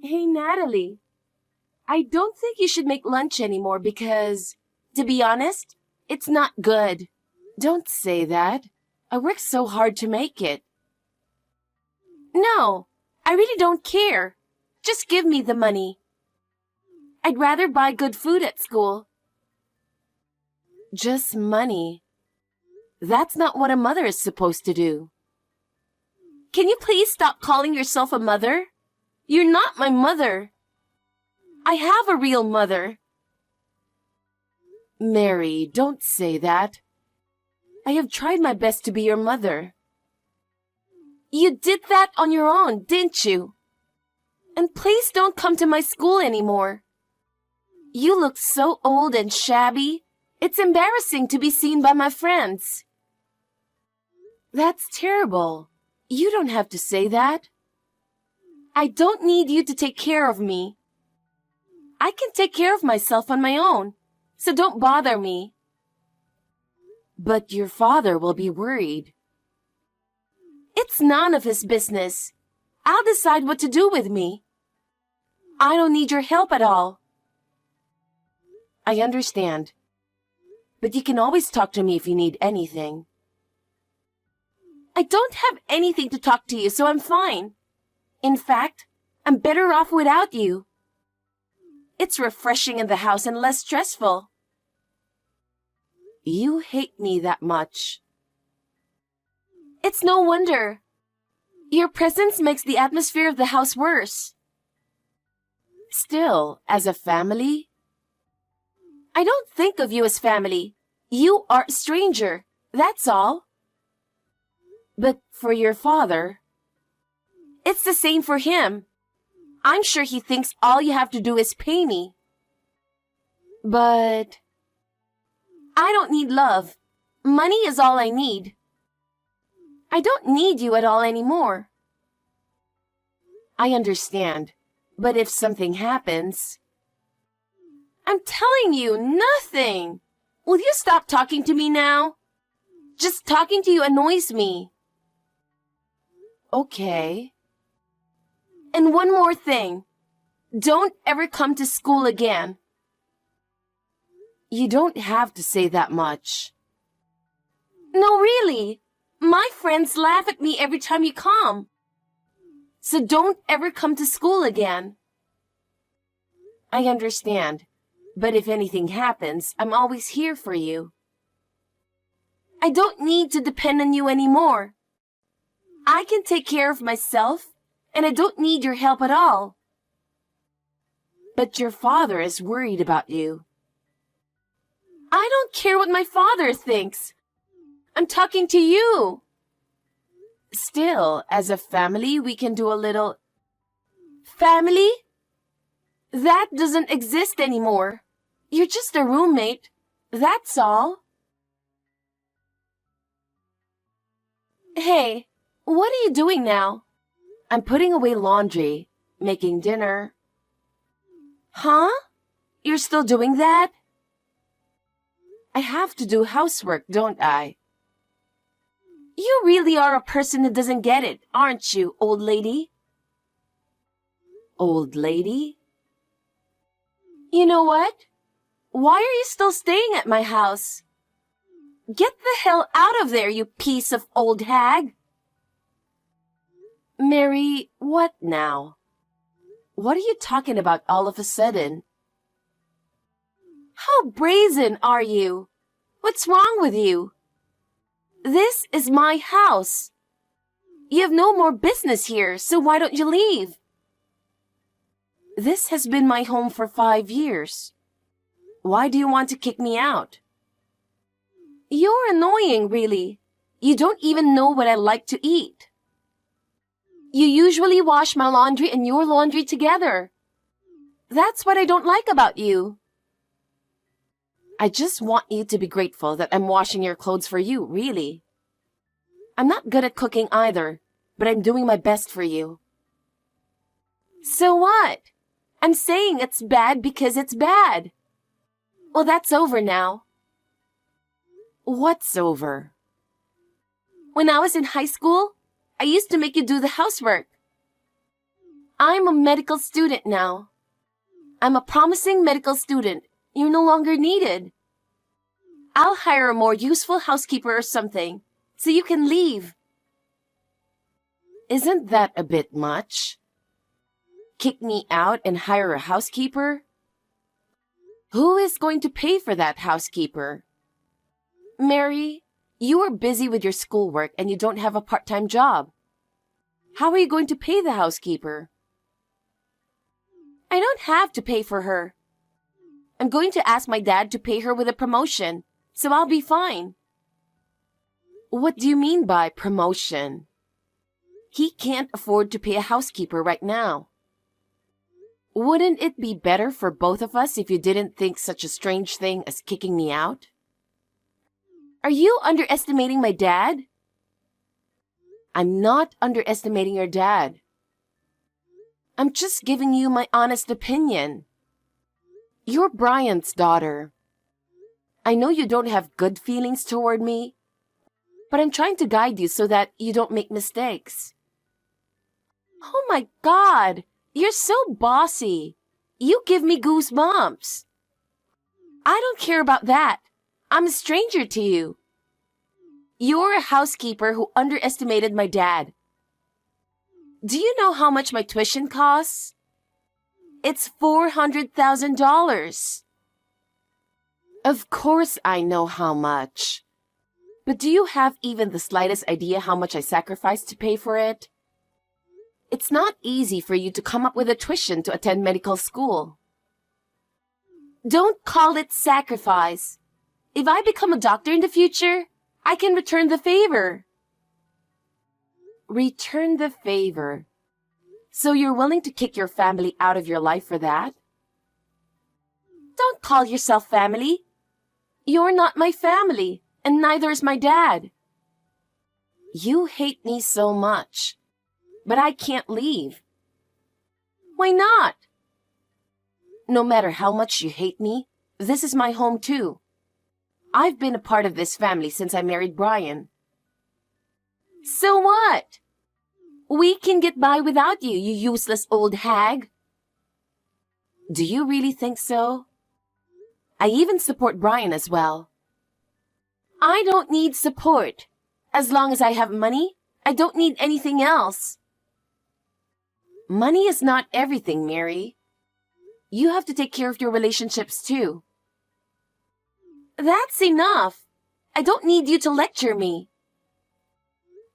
Hey, Natalie, I don't think you should make lunch anymore because, to be honest, it's not good. Don't say that. I worked so hard to make it. No, I really don't care. Just give me the money. I'd rather buy good food at school. Just money. That's not what a mother is supposed to do. Can you please stop calling yourself a mother? You're not my mother. I have a real mother. Mary, don't say that. I have tried my best to be your mother. You did that on your own, didn't you? And please don't come to my school anymore. You look so old and shabby. It's embarrassing to be seen by my friends. That's terrible. You don't have to say that. I don't need you to take care of me. I can take care of myself on my own, so don't bother me. But your father will be worried. It's none of his business. I'll decide what to do with me. I don't need your help at all. I understand. But you can always talk to me if you need anything. I don't have anything to talk to you, so I'm fine. In fact, I'm better off without you. It's refreshing in the house and less stressful. You hate me that much. It's no wonder. Your presence makes the atmosphere of the house worse. Still, as a family, I don't think of you as family. You are a stranger, that's all. But for your father, it's the same for him. I'm sure he thinks all you have to do is pay me. But I don't need love. Money is all I need. I don't need you at all anymore. I understand, but if something happens... I'm telling you, nothing. Will you stop talking to me now? Just talking to you annoys me. Okay. And one more thing. Don't ever come to school again. You don't have to say that much. No, really. My friends laugh at me every time you come. So don't ever come to school again. I understand. But if anything happens, I'm always here for you. I don't need to depend on you anymore. I can take care of myself, and I don't need your help at all. But your father is worried about you. I don't care what my father thinks. I'm talking to you. Still, as a family, we can do a little... Family? That doesn't exist anymore. You're just a roommate. That's all. Hey, what are you doing now? I'm putting away laundry, making dinner. Huh? You're still doing that? I have to do housework, don't I? You really are a person who doesn't get it, aren't you, old lady? Old lady? You know what? Why are you still staying at my house? Get the hell out of there, you piece of old hag. Mary, what now? What are you talking about all of a sudden? How brazen are you? What's wrong with you? This is my house. You have no more business here, so why don't you leave? This has been my home for 5 years. Why do you want to kick me out? You're annoying, really. You don't even know what I like to eat. You usually wash my laundry and your laundry together. That's what I don't like about you. I just want you to be grateful that I'm washing your clothes for you, really. I'm not good at cooking either, but I'm doing my best for you. So what? I'm saying it's bad because it's bad. Well, that's over now. What's over? When I was in high school, I used to make you do the housework. I'm a medical student now. I'm a promising medical student. You're no longer needed. I'll hire a more useful housekeeper or something, so you can leave. Isn't that a bit much? Kick me out and hire a housekeeper? Who is going to pay for that housekeeper? Mary, you are busy with your schoolwork and you don't have a part-time job. How are you going to pay the housekeeper? I don't have to pay for her. I'm going to ask my dad to pay her with a promotion, so I'll be fine. What do you mean by promotion? He can't afford to pay a housekeeper right now. Wouldn't it be better for both of us if you didn't think such a strange thing as kicking me out? Are you underestimating my dad? I'm not underestimating your dad. I'm just giving you my honest opinion. You're Brian's daughter. I know you don't have good feelings toward me, but I'm trying to guide you so that you don't make mistakes. Oh my God, you're so bossy. You give me goosebumps. I don't care about that. I'm a stranger to you. You're a housekeeper who underestimated my dad. Do you know how much my tuition costs? It's $400,000. Of course I know how much. But do you have even the slightest idea how much I sacrificed to pay for it? It's not easy for you to come up with a tuition to attend medical school. Don't call it sacrifice. If I become a doctor in the future, I can return the favor. Return the favor. So you're willing to kick your family out of your life for that? Don't call yourself family. You're not my family, and neither is my dad. You hate me so much, but I can't leave. Why not? No matter how much you hate me, this is my home too. I've been a part of this family since I married Brian. So what? We can get by without you, you useless old hag. Do you really think so? I even support Brian as well. I don't need support. As long as I have money, I don't need anything else. Money is not everything, Mary. You have to take care of your relationships too. That's enough. I don't need you to lecture me.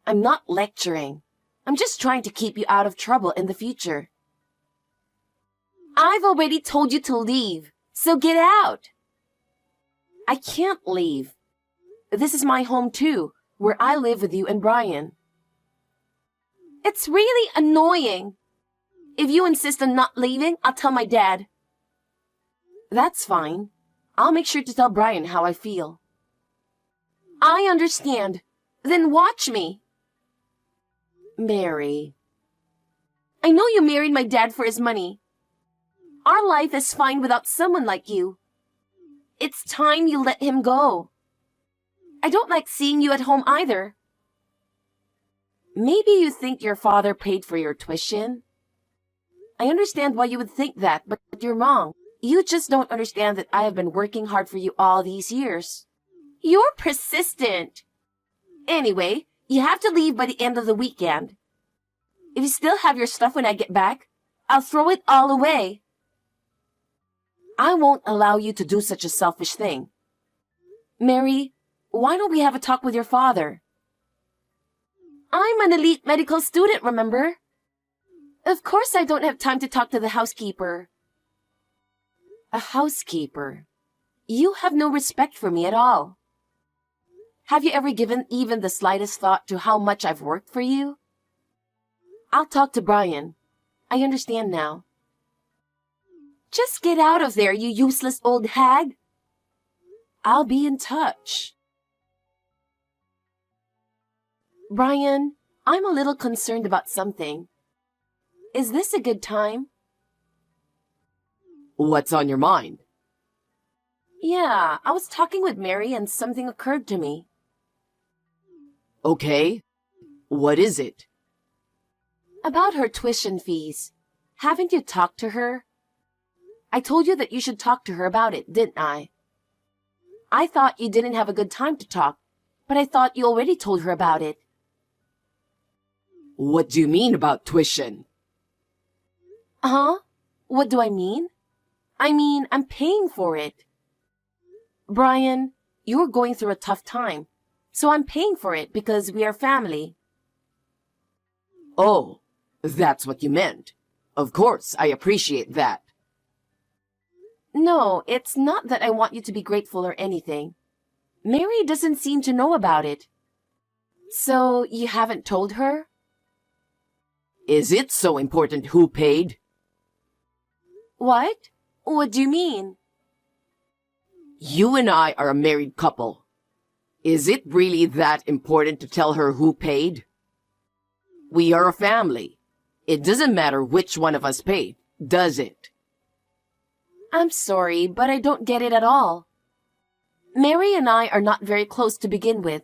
I'm not lecturing. I'm just trying to keep you out of trouble in the future. I've already told you to leave, so get out. I can't leave. This is my home too, where I live with you and Brian. It's really annoying. If you insist on not leaving, I'll tell my dad. That's fine. I'll make sure to tell Brian how I feel. I understand. Then watch me. Mary. I know you married my dad for his money. Our life is fine without someone like you. It's time you let him go. I don't like seeing you at home either. Maybe you think your father paid for your tuition. I understand why you would think that, but you're wrong. You just don't understand that I have been working hard for you all these years. You're persistent. Anyway, you have to leave by the end of the weekend. If you still have your stuff when I get back, I'll throw it all away. I won't allow you to do such a selfish thing. Mary, why don't we have a talk with your father? I'm an elite medical student, remember? Of course I don't have time to talk to the housekeeper. A housekeeper? You have no respect for me at all. Have you ever given even the slightest thought to how much I've worked for you? I'll talk to Brian. I understand now. Just get out of there, you useless old hag. I'll be in touch. Brian, I'm a little concerned about something. Is this a good time? What's on your mind? Yeah, I was talking with Mary and something occurred to me. Okay. What is it? About her tuition fees. Haven't you talked to her? I told you that you should talk to her about it, didn't I? I thought you didn't have a good time to talk, but I thought you already told her about it. What do you mean about tuition? Huh? What do I mean? I mean, I'm paying for it. Brian, you're going through a tough time, so I'm paying for it because we are family. Oh, that's what you meant. Of course, I appreciate that. No, it's not that I want you to be grateful or anything. Mary doesn't seem to know about it. So, you haven't told her? Is it so important who paid? What? What do you mean? You and I are a married couple. Is it really that important to tell her who paid? We are a family. It doesn't matter which one of us paid, does it? I'm sorry, but I don't get it at all. Mary and I are not very close to begin with.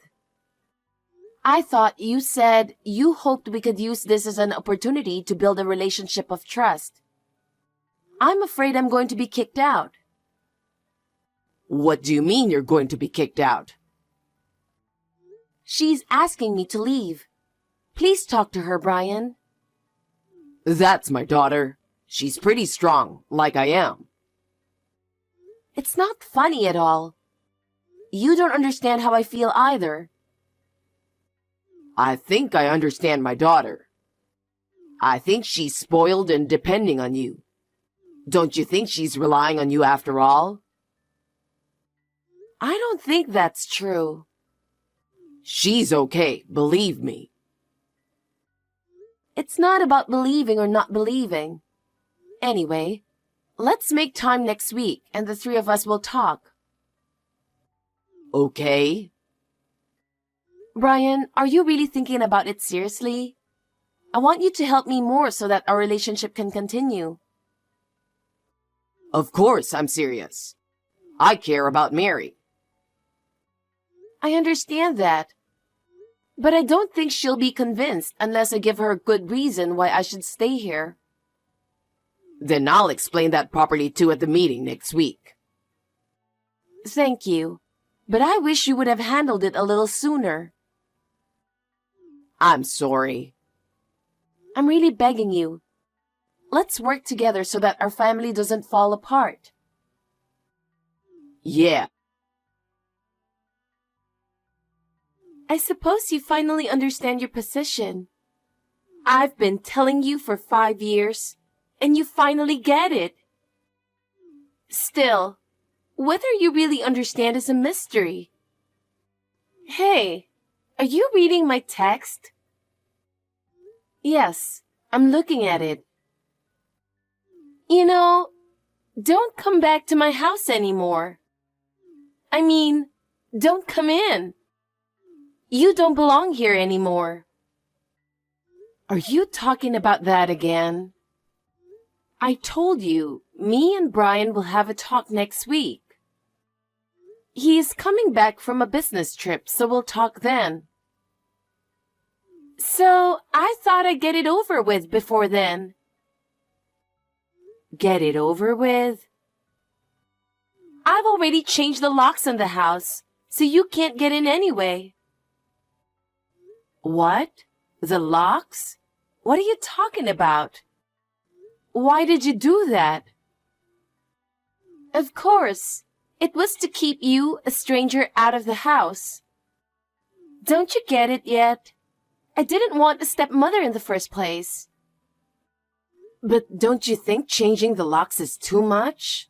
I thought you said you hoped we could use this as an opportunity to build a relationship of trust. I'm afraid I'm going to be kicked out. What do you mean you're going to be kicked out? She's asking me to leave. Please talk to her, Brian. That's my daughter. She's pretty strong, like I am. It's not funny at all. You don't understand how I feel either. I think I understand my daughter. I think she's spoiled and depending on you. Don't you think she's relying on you after all? I don't think that's true. She's okay, believe me. It's not about believing or not believing. Anyway, let's make time next week and the three of us will talk. Okay. Brian, are you really thinking about it seriously? I want you to help me more so that our relationship can continue. Of course I'm serious. I care about Mary. I understand that. But I don't think she'll be convinced unless I give her a good reason why I should stay here. Then I'll explain that properly too at the meeting next week. Thank you. But I wish you would have handled it a little sooner. I'm sorry. I'm really begging you. Let's work together so that our family doesn't fall apart. Yeah. I suppose you finally understand your position. I've been telling you for 5 years, and you finally get it. Still, whether you really understand is a mystery. Hey, are you reading my text? Yes, I'm looking at it. You know, don't come back to my house anymore. I mean, don't come in. You don't belong here anymore. Are you talking about that again? I told you, me and Brian will have a talk next week. He is coming back from a business trip, so we'll talk then. So, I thought I'd get it over with before then. Get it over with? I've already changed the locks on the house, so you can't get in anyway. What? The locks? What are you talking about? Why did you do that? Of course, it was to keep you, a stranger, out of the house. Don't you get it yet? I didn't want a stepmother in the first place. But don't you think changing the locks is too much?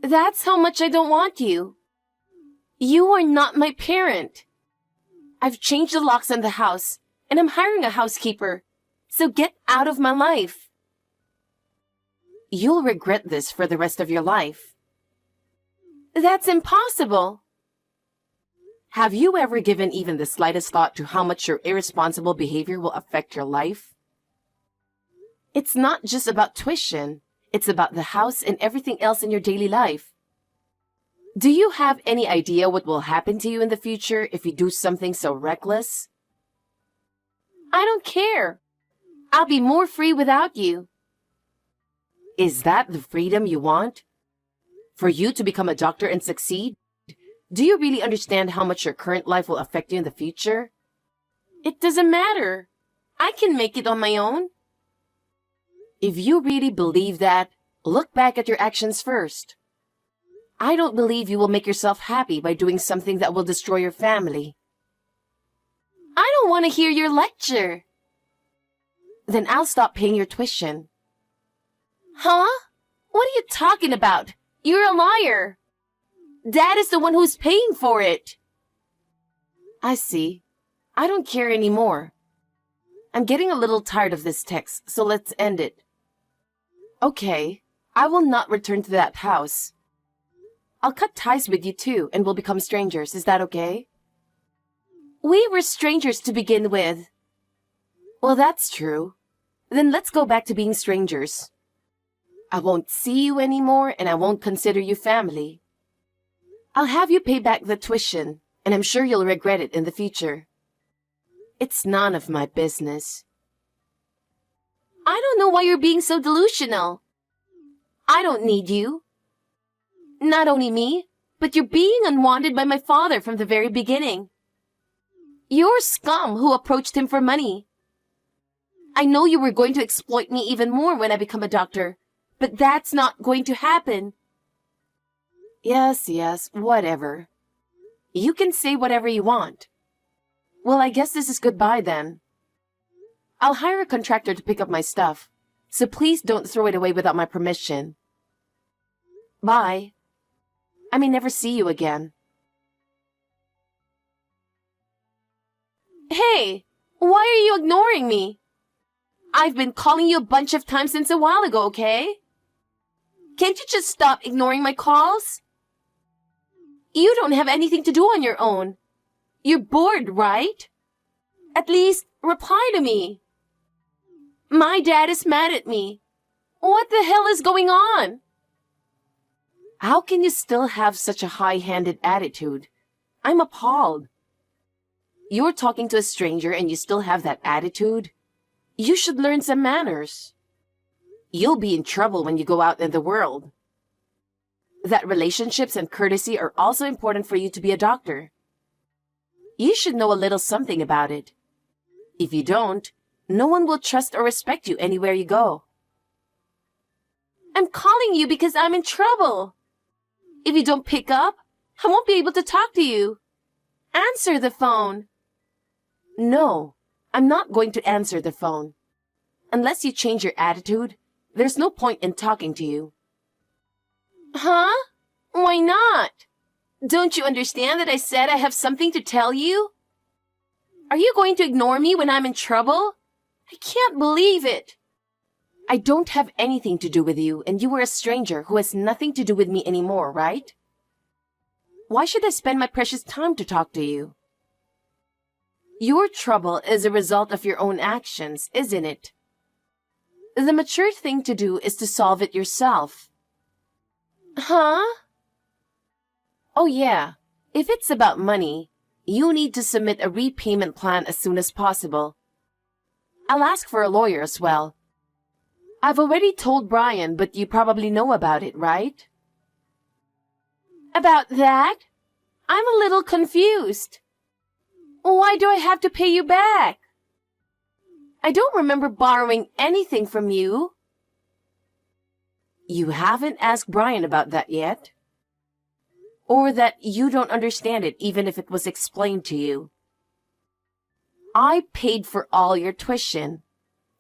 That's how much I don't want you. You are not my parent. I've changed the locks on the house, and I'm hiring a housekeeper. So get out of my life. You'll regret this for the rest of your life. That's impossible. Have you ever given even the slightest thought to how much your irresponsible behavior will affect your life? It's not just about tuition. It's about the house and everything else in your daily life. Do you have any idea what will happen to you in the future if you do something so reckless? I don't care. I'll be more free without you. Is that the freedom you want? For you to become a doctor and succeed? Do you really understand how much your current life will affect you in the future? It doesn't matter. I can make it on my own. If you really believe that, look back at your actions first. I don't believe you will make yourself happy by doing something that will destroy your family. I don't want to hear your lecture. Then I'll stop paying your tuition. Huh? What are you talking about? You're a liar. Dad is the one who's paying for it. I see. I don't care anymore. I'm getting a little tired of this text, so let's end it. Okay, I will not return to that house. I'll cut ties with you too, and we'll become strangers. Is that okay? We were strangers to begin with. Well, that's true. Then let's go back to being strangers. I won't see you anymore, and I won't consider you family. I'll have you pay back the tuition, and I'm sure you'll regret it in the future. It's none of my business. I don't know why you're being so delusional. I don't need you. Not only me, but you're being unwanted by my father from the very beginning. You're scum who approached him for money. I know you were going to exploit me even more when I become a doctor, but that's not going to happen. Yes, whatever. You can say whatever you want. Well, I guess this is goodbye then. I'll hire a contractor to pick up my stuff, so please don't throw it away without my permission. Bye. I may never see you again. Hey, why are you ignoring me? I've been calling you a bunch of times since a while ago, okay? Can't you just stop ignoring my calls? You don't have anything to do on your own. You're bored, right? At least, reply to me. My dad is mad at me. What the hell is going on? How can you still have such a high-handed attitude? I'm appalled. You're talking to a stranger and you still have that attitude? You should learn some manners. You'll be in trouble when you go out in the world. That relationships and courtesy are also important for you to be a doctor. You should know a little something about it. If you don't, no one will trust or respect you anywhere you go. I'm calling you because I'm in trouble. If you don't pick up, I won't be able to talk to you. Answer the phone. No, I'm not going to answer the phone. Unless you change your attitude, there's no point in talking to you. Huh? Why not? Don't you understand that I said I have something to tell you? Are you going to ignore me when I'm in trouble? I can't believe it. I don't have anything to do with you, and you are a stranger who has nothing to do with me anymore, right? Why should I spend my precious time to talk to you? Your trouble is a result of your own actions, isn't it? The mature thing to do is to solve it yourself. Huh? Oh yeah, if it's about money, you need to submit a repayment plan as soon as possible. I'll ask for a lawyer as well. I've already told Brian, but you probably know about it, right? About that? I'm a little confused. Why do I have to pay you back? I don't remember borrowing anything from you. You haven't asked Brian about that yet? Or that you don't understand it even if it was explained to you? I paid for all your tuition,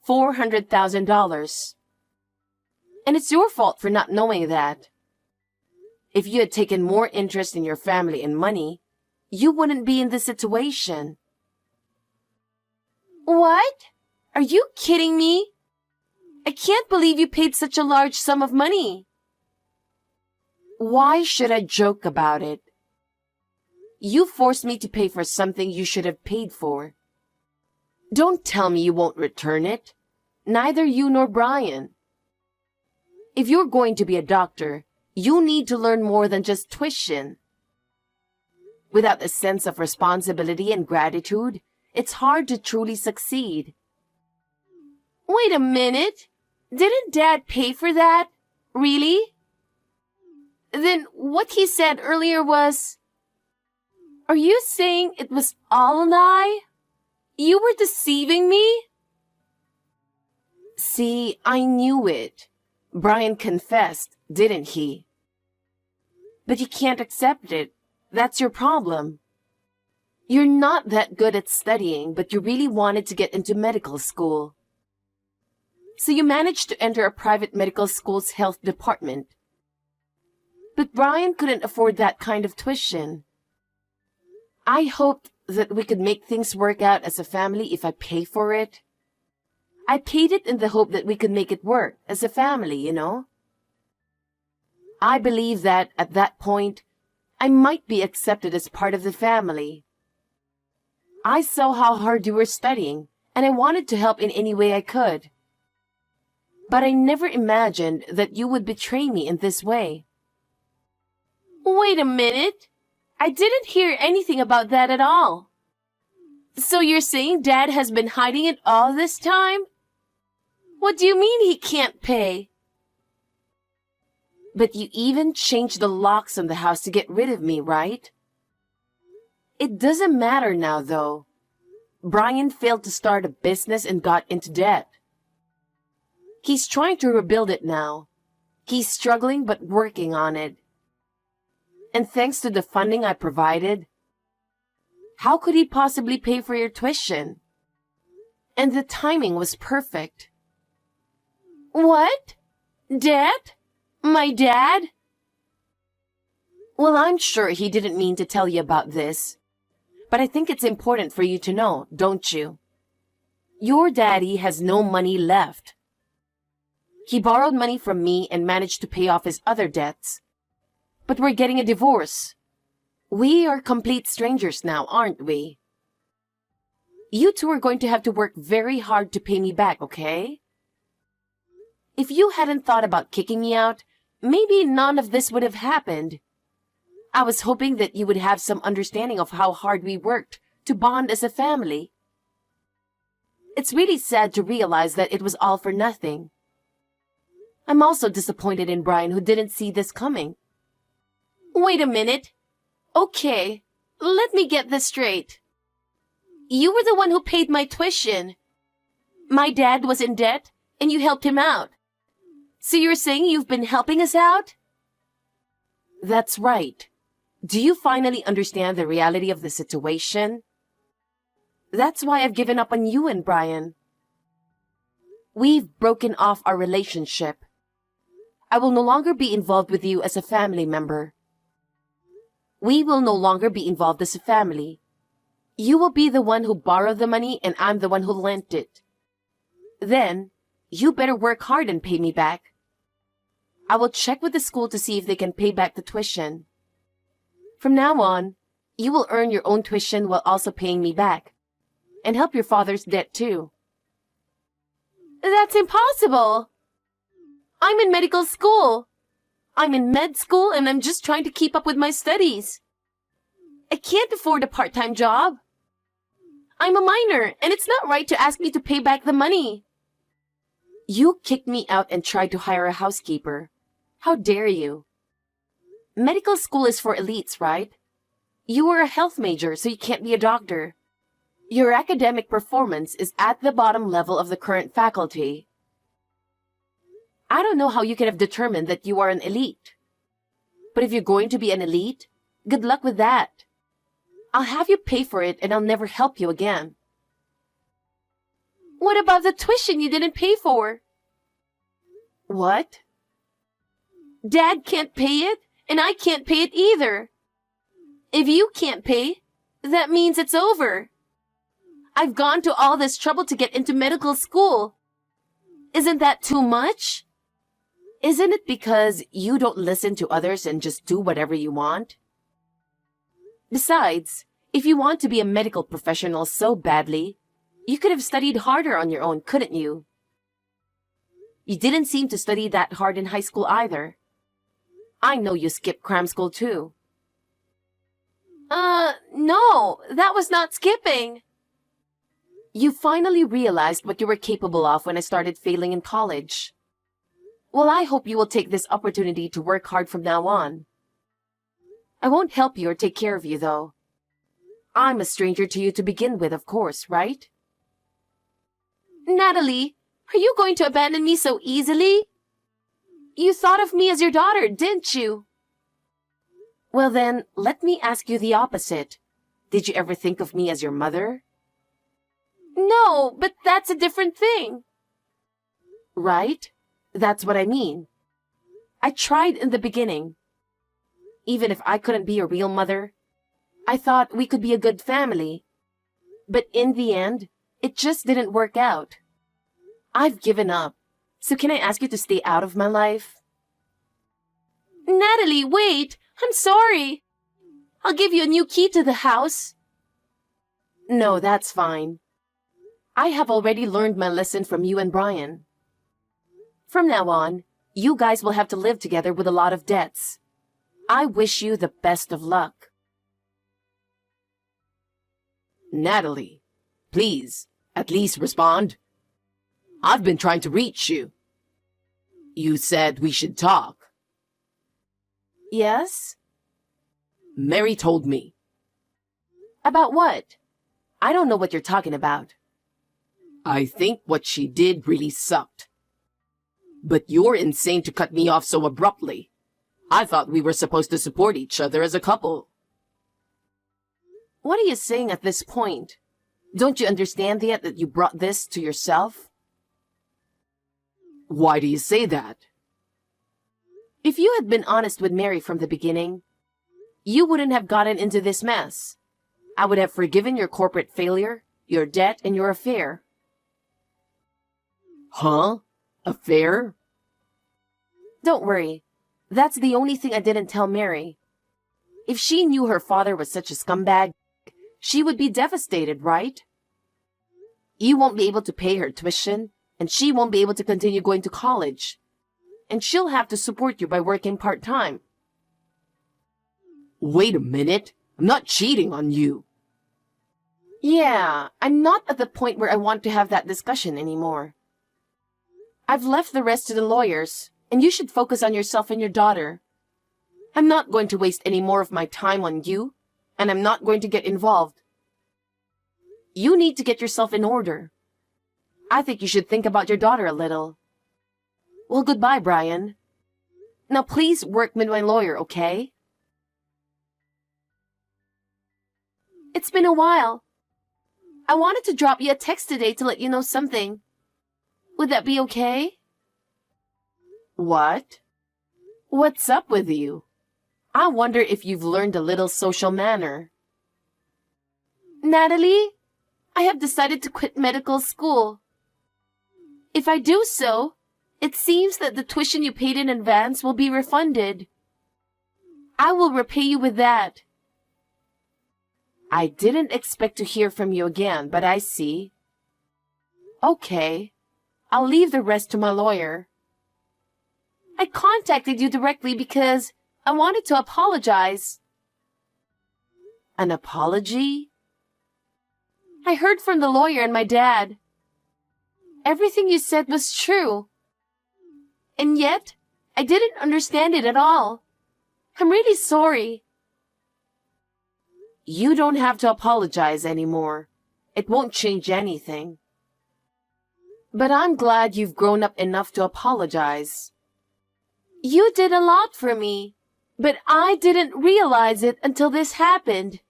$400,000. And it's your fault for not knowing that. If you had taken more interest in your family and money, you wouldn't be in this situation. What? Are you kidding me? I can't believe you paid such a large sum of money. Why should I joke about it? You forced me to pay for something you should have paid for. Don't tell me you won't return it. Neither you nor Brian. If you're going to be a doctor, you need to learn more than just tuition. Without a sense of responsibility and gratitude, it's hard to truly succeed. Wait a minute. Didn't Dad pay for that? Really? Then what he said earlier was... Are you saying it was all a lie? You were deceiving me? See, I knew it. Brian confessed, didn't he? But you can't accept it. That's your problem. You're not that good at studying, but you really wanted to get into medical school. So you managed to enter a private medical school's health department. But Brian couldn't afford that kind of tuition. I hoped that we could make things work out as a family if I pay for it. I paid it in the hope that we could make it work as a family, you know? I believe that at that point, I might be accepted as part of the family. I saw how hard you were studying, and I wanted to help in any way I could. But I never imagined that you would betray me in this way. Wait a minute. I didn't hear anything about that at all. So you're saying Dad has been hiding it all this time? What do you mean he can't pay? But you even changed the locks on the house to get rid of me, right? It doesn't matter now, though. Brian failed to start a business and got into debt. He's trying to rebuild it now. He's struggling but working on it. And thanks to the funding I provided, how could he possibly pay for your tuition? And the timing was perfect. What? Dad? My dad? Well, I'm sure he didn't mean to tell you about this. But I think it's important for you to know, don't you? Your daddy has no money left. He borrowed money from me and managed to pay off his other debts. But we're getting a divorce. We are complete strangers now, aren't we? You two are going to have to work very hard to pay me back, okay? If you hadn't thought about kicking me out, maybe none of this would have happened. I was hoping that you would have some understanding of how hard we worked to bond as a family. It's really sad to realize that it was all for nothing. I'm also disappointed in Brian, who didn't see this coming. Wait a minute. Okay, let me get this straight. You were the one who paid my tuition. My dad was in debt, and you helped him out. So you're saying you've been helping us out? That's right. Do you finally understand the reality of the situation? That's why I've given up on you and Brian. We've broken off our relationship. I will no longer be involved with you as a family member. We will no longer be involved as a family. You will be the one who borrowed the money and I'm the one who lent it. Then, you better work hard and pay me back. I will check with the school to see if they can pay back the tuition. From now on, you will earn your own tuition while also paying me back. And help your father's debt too. That's impossible. I'm in medical school. I'm in med school and I'm just trying to keep up with my studies. I can't afford a part-time job. I'm a minor and it's not right to ask me to pay back the money. You kicked me out and tried to hire a housekeeper. How dare you? Medical school is for elites, right? You are a health major, so you can't be a doctor. Your academic performance is at the bottom level of the current faculty. I don't know how you can have determined that you are an elite. But if you're going to be an elite, good luck with that. I'll have you pay for it and I'll never help you again. What about the tuition you didn't pay for? What? Dad can't pay it, and I can't pay it either. If you can't pay, that means it's over. I've gone to all this trouble to get into medical school. Isn't that too much? Isn't it because you don't listen to others and just do whatever you want? Besides, if you want to be a medical professional so badly, you could have studied harder on your own, couldn't you? You didn't seem to study that hard in high school either. I know you skipped cram school too. No, that was not skipping. You finally realized what you were capable of when I started failing in college. Well, I hope you will take this opportunity to work hard from now on. I won't help you or take care of you, though. I'm a stranger to you to begin with, of course, right? Natalie, are you going to abandon me so easily? You thought of me as your daughter, didn't you? Well then, let me ask you the opposite. Did you ever think of me as your mother? No, but that's a different thing. Right? That's what I mean. I tried in the beginning. Even if I couldn't be a real mother, I thought we could be a good family. But in the end, it just didn't work out. I've given up. So can I ask you to stay out of my life? Natalie, wait! I'm sorry. I'll give you a new key to the house. No, that's fine. I have already learned my lesson from you and Brian. From now on, you guys will have to live together with a lot of debts. I wish you the best of luck. Natalie, please, at least respond. I've been trying to reach you. You said we should talk. Yes? Mary told me. About what? I don't know what you're talking about. I think what she did really sucked. But you're insane to cut me off so abruptly. I thought we were supposed to support each other as a couple. What are you saying at this point? Don't you understand yet that you brought this to yourself? Why do you say that? If you had been honest with Mary from the beginning, you wouldn't have gotten into this mess. I would have forgiven your corporate failure, your debt, and your affair. Huh? Affair? Don't worry. That's the only thing I didn't tell Mary. If she knew her father was such a scumbag, she would be devastated, right? You won't be able to pay her tuition, and she won't be able to continue going to college. And she'll have to support you by working part-time. Wait a minute. I'm not cheating on you. Yeah, I'm not at the point where I want to have that discussion anymore. I've left the rest to the lawyers, and you should focus on yourself and your daughter. I'm not going to waste any more of my time on you, and I'm not going to get involved. You need to get yourself in order. I think you should think about your daughter a little. Well, goodbye, Brian. Now please work with my lawyer, okay? It's been a while. I wanted to drop you a text today to let you know something. Would that be okay? What? What's up with you? I wonder if you've learned a little social manner. Natalie, I have decided to quit medical school. If I do so, it seems that the tuition you paid in advance will be refunded. I will repay you with that. I didn't expect to hear from you again, but I see. Okay, I'll leave the rest to my lawyer. I contacted you directly because I wanted to apologize. An apology? I heard from the lawyer and my dad. Everything you said was true. And yet, I didn't understand it at all. I'm really sorry. You don't have to apologize anymore. It won't change anything. But I'm glad you've grown up enough to apologize. You did a lot for me, but I didn't realize it until this happened.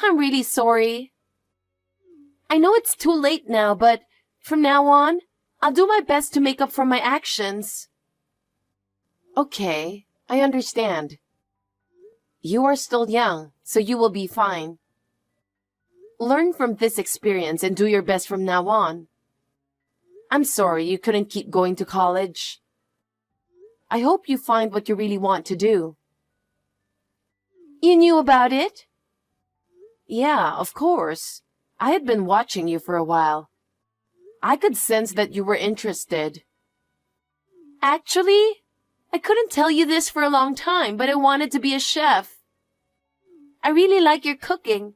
I'm really sorry. I know it's too late now, but from now on, I'll do my best to make up for my actions. Okay, I understand. You are still young, so you will be fine. Learn from this experience and do your best from now on. I'm sorry you couldn't keep going to college. I hope you find what you really want to do. You knew about it? Yeah, of course. I had been watching you for a while. I could sense that you were interested. Actually, I couldn't tell you this for a long time, but I wanted to be a chef. I really like your cooking,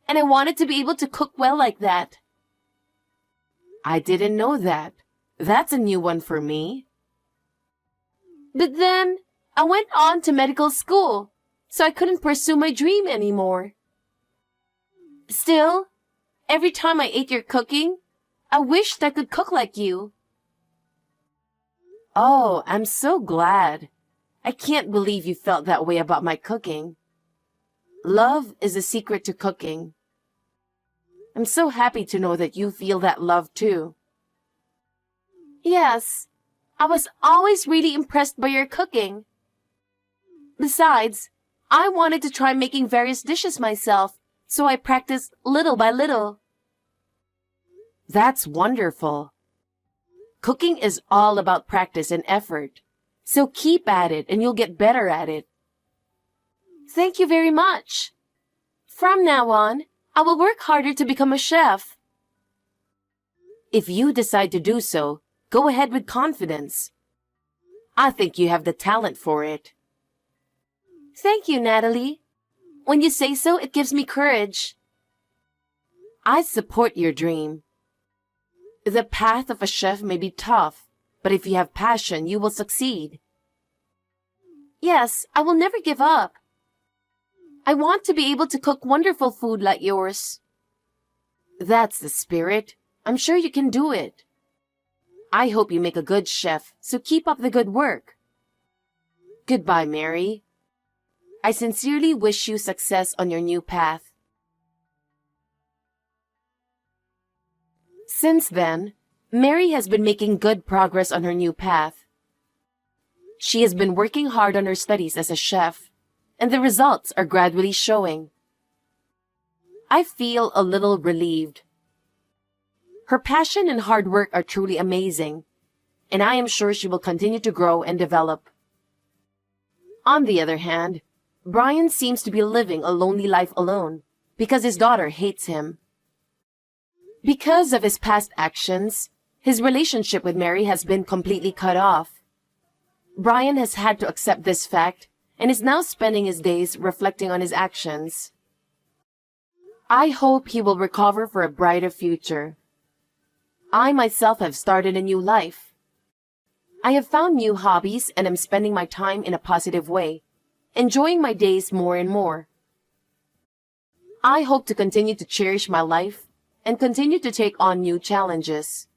and I wanted to be able to cook well like that. I didn't know that. That's a new one for me. But then I went on to medical school, so I couldn't pursue my dream anymore. Still, every time I ate your cooking, I wished I could cook like you. Oh, I'm so glad. I can't believe you felt that way about my cooking. Love is the secret to cooking. I'm so happy to know that you feel that love too. Yes, I was always really impressed by your cooking. Besides, I wanted to try making various dishes myself, so I practiced little by little. That's wonderful. Cooking is all about practice and effort. So keep at it and you'll get better at it. Thank you very much. From now on, I will work harder to become a chef. If you decide to do so, go ahead with confidence. I think you have the talent for it. Thank you, Natalie. When you say so, it gives me courage. I support your dream. The path of a chef may be tough, but if you have passion, you will succeed. Yes, I will never give up. I want to be able to cook wonderful food like yours. That's the spirit. I'm sure you can do it. I hope you make a good chef, so keep up the good work. Goodbye, Mary. I sincerely wish you success on your new path. Since then, Mary has been making good progress on her new path. She has been working hard on her studies as a chef, and the results are gradually showing. I feel a little relieved. Her passion and hard work are truly amazing, and I am sure she will continue to grow and develop. On the other hand, Brian seems to be living a lonely life alone because his daughter hates him. Because of his past actions, his relationship with Mary has been completely cut off. Brian has had to accept this fact and is now spending his days reflecting on his actions. I hope he will recover for a brighter future. I myself have started a new life. I have found new hobbies and am spending my time in a positive way, enjoying my days more and more. I hope to continue to cherish my life and continue to take on new challenges.